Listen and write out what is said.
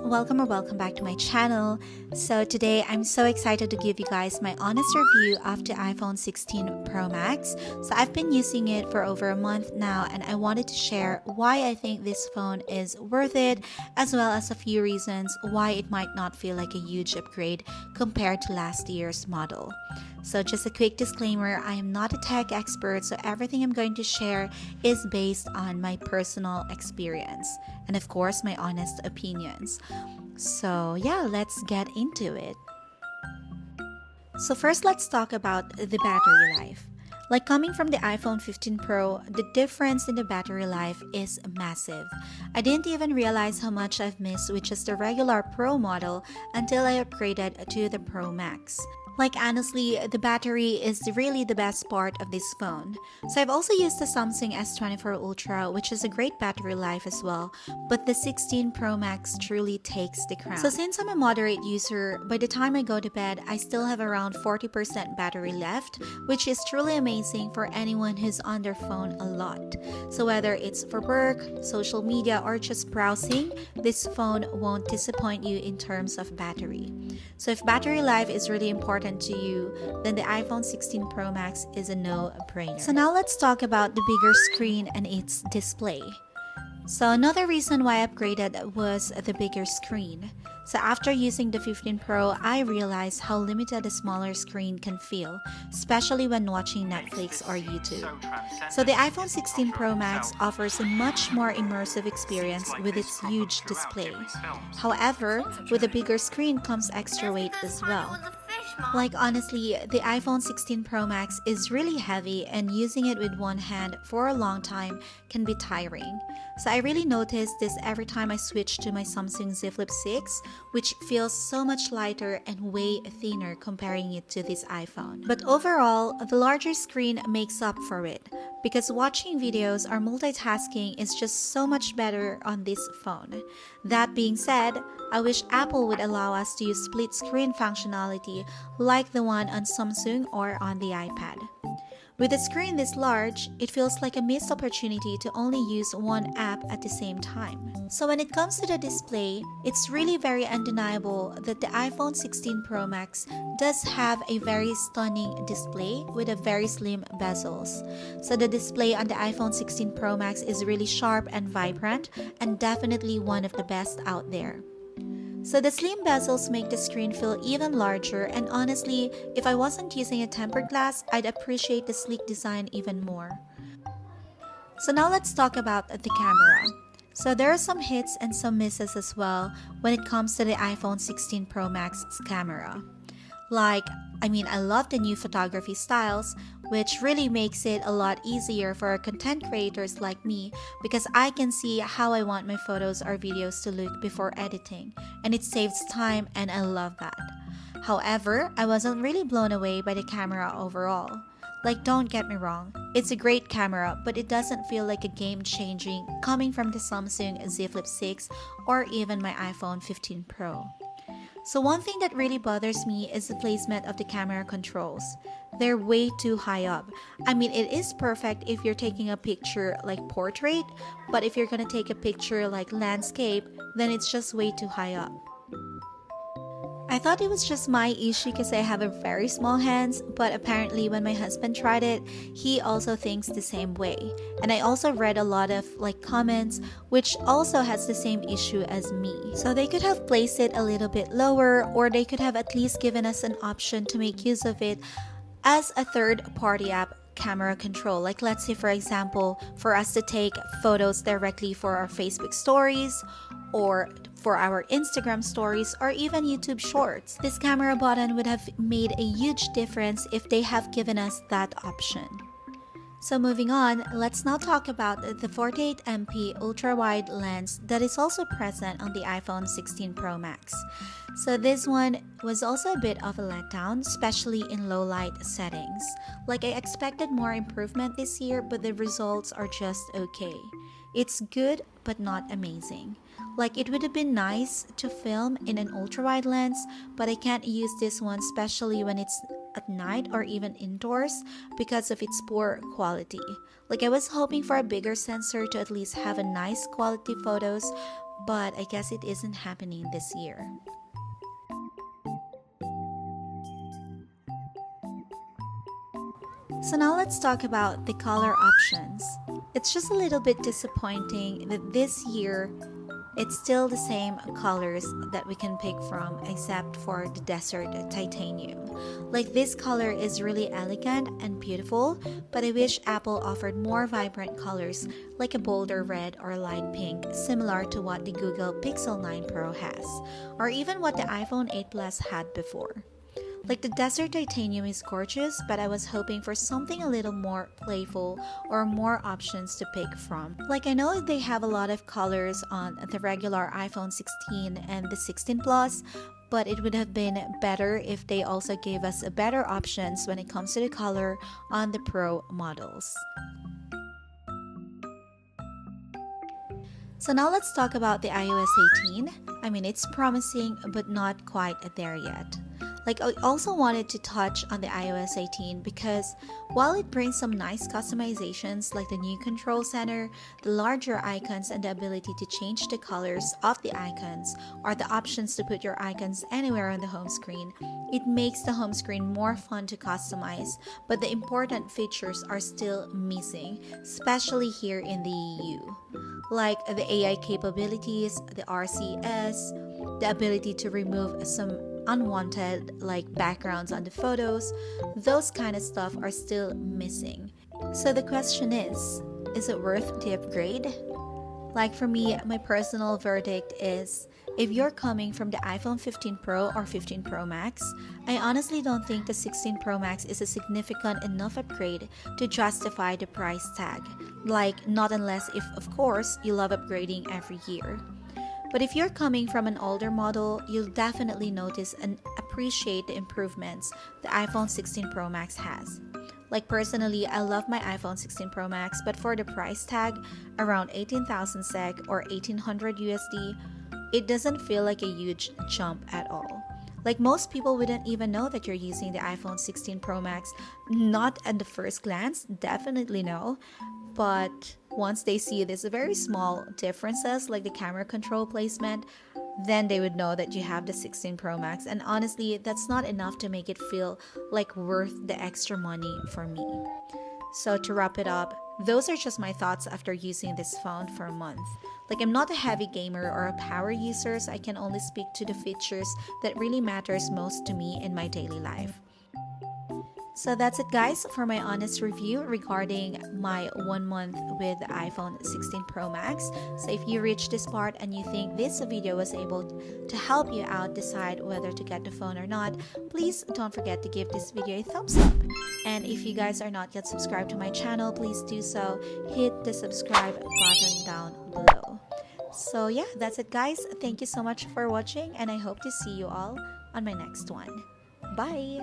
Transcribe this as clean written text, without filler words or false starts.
welcome or welcome back to my channel. So today I'm so excited to give you guys my honest review of the iPhone 16 Pro Max. So I've been using it for over a month now and I wanted to share why I think this phone is worth it, as well as a few reasons why it might not feel like a huge upgrade compared to last year's model. So just a quick disclaimer, I am not a tech expert, so everything I'm going to share is based on my personal experience and of course my honest opinions. So yeah, let's get into it. So first, let's talk about the battery life. Like coming from the iPhone 15 Pro, the difference in the battery life is massive. I didn't even realize how much I've missed with just the regular Pro model until I upgraded to the Pro Max. Like honestly, the battery is really the best part of this phone. So I've also used the Samsung S24 Ultra, which is a great battery life as well, but the 16 Pro Max truly takes the crown. So since I'm a moderate user, by the time I go to bed, I still have around 40% battery left, which is truly amazing for anyone who's on their phone a lot. So whether it's for work, social media, or just browsing, this phone won't disappoint you in terms of battery. So if battery life is really important to you, then the iPhone 16 Pro Max is a no-brainer. So now let's talk about the bigger screen and its display. So another reason why I upgraded was the bigger screen. So after using the 15 Pro, I realized how limited a smaller screen can feel, especially when watching Netflix or YouTube. So the iPhone 16 Pro Max offers a much more immersive experience with its huge display. However, with a bigger screen comes extra weight as well. Like honestly, the iPhone 16 Pro Max is really heavy and using it with one hand for a long time can be tiring. So I really noticed this every time I switch to my Samsung Z Flip 6, which feels so much lighter and way thinner comparing it to this iPhone. But overall, the larger screen makes up for it, because watching videos or multitasking is just so much better on this phone. That being said, I wish Apple would allow us to use split screen functionality like the one on Samsung or on the iPad. With a screen this large, it feels like a missed opportunity to only use one app at the same time. So when it comes to the display, it's really very undeniable that the iPhone 16 Pro Max does have a very stunning display with a very slim bezels. So the display on the iPhone 16 Pro Max is really sharp and vibrant and definitely one of the best out there. So the slim bezels make the screen feel even larger, and honestly, if I wasn't using a tempered glass, I'd appreciate the sleek design even more. So now let's talk about the camera. So there are some hits and some misses as well when it comes to the iPhone 16 Pro Max's camera. I love the new photography styles, which really makes it a lot easier for content creators like me because I can see how I want my photos or videos to look before editing, and it saves time and I love that. However, I wasn't really blown away by the camera overall. Don't get me wrong, it's a great camera, but it doesn't feel like a game-changing coming from the Samsung Z Flip 6 or even my iPhone 15 Pro. So one thing that really bothers me is the placement of the camera controls. They're way too high up. It is perfect if you're taking a picture like portrait, but if you're gonna take a picture like landscape, then it's just way too high up. I thought it was just my issue because I have a very small hands, but apparently when my husband tried it, he also thinks the same way. And I also read a lot of comments which also has the same issue as me. So they could have placed it a little bit lower, or they could have at least given us an option to make use of it as a third-party app camera control. Let's say for example, for us to take photos directly for our Facebook stories or for our Instagram stories or even YouTube shorts. This camera button would have made a huge difference if they have given us that option. So moving on, let's now talk about the 48MP ultra-wide lens that is also present on the iPhone 16 Pro Max. So this one was also a bit of a letdown, especially in low light settings. I expected more improvement this year, but the results are just okay. It's good, but not amazing. It would have been nice to film in an ultra-wide lens, but I can't use this one, especially when it's at night or even indoors because of its poor quality. I was hoping for a bigger sensor to at least have a nice quality photos, but I guess it isn't happening this year. So now let's talk about the color options. It's just a little bit disappointing that this year it's still the same colors that we can pick from except for the desert titanium. Like, this color is really elegant and beautiful, but I wish Apple offered more vibrant colors like a bolder red or light pink, similar to what the Google Pixel 9 Pro has, or even what the iPhone 8 Plus had before. Like, the desert titanium is gorgeous, but I was hoping for something a little more playful or more options to pick from. Like, I know they have a lot of colors on the regular iPhone 16 and the 16 Plus, but it would have been better if they also gave us better options when it comes to the color on the Pro models. So now let's talk about the iOS 18. I mean, it's promising, but not quite there yet. Like, I also wanted to touch on the iOS 18 because while it brings some nice customizations like the new control center, the larger icons, and the ability to change the colors of the icons, or the options to put your icons anywhere on the home screen, it makes the home screen more fun to customize, but the important features are still missing, especially here in the EU. Like the AI capabilities, the RCS, the ability to remove some unwanted like backgrounds on the photos, those kind of stuff are still missing. So the question is it worth the upgrade? Like, for me, my personal verdict is, if you're coming from the iPhone 15 Pro or 15 Pro Max, I honestly don't think the 16 Pro Max is a significant enough upgrade to justify the price tag. Like, not unless if, of course, you love upgrading every year. But if you're coming from an older model, you'll definitely notice and appreciate the improvements the iPhone 16 Pro Max has. Like, personally, I love my iPhone 16 Pro Max, but for the price tag, around 18,000 SEK or 1800 USD, it doesn't feel like a huge jump at all. Like, most people wouldn't even know that you're using the iPhone 16 Pro Max. Not at the first glance, definitely no. But once they see these very small differences like the camera control placement, then they would know that you have the 16 Pro Max. And honestly, that's not enough to make it feel like worth the extra money for me. So to wrap it up, those are just my thoughts after using this phone for a month. Like, I'm not a heavy gamer or a power user, so I can only speak to the features that really matters most to me in my daily life. So that's it, guys, for my honest review regarding my 1 month with the iPhone 16 Pro Max. So if you reached this part and you think this video was able to help you out decide whether to get the phone or not, please don't forget to give this video a thumbs up. And if you guys are not yet subscribed to my channel, please do so. Hit the subscribe button down below. So yeah, that's it, guys. Thank you so much for watching, and I hope to see you all on my next one. Bye!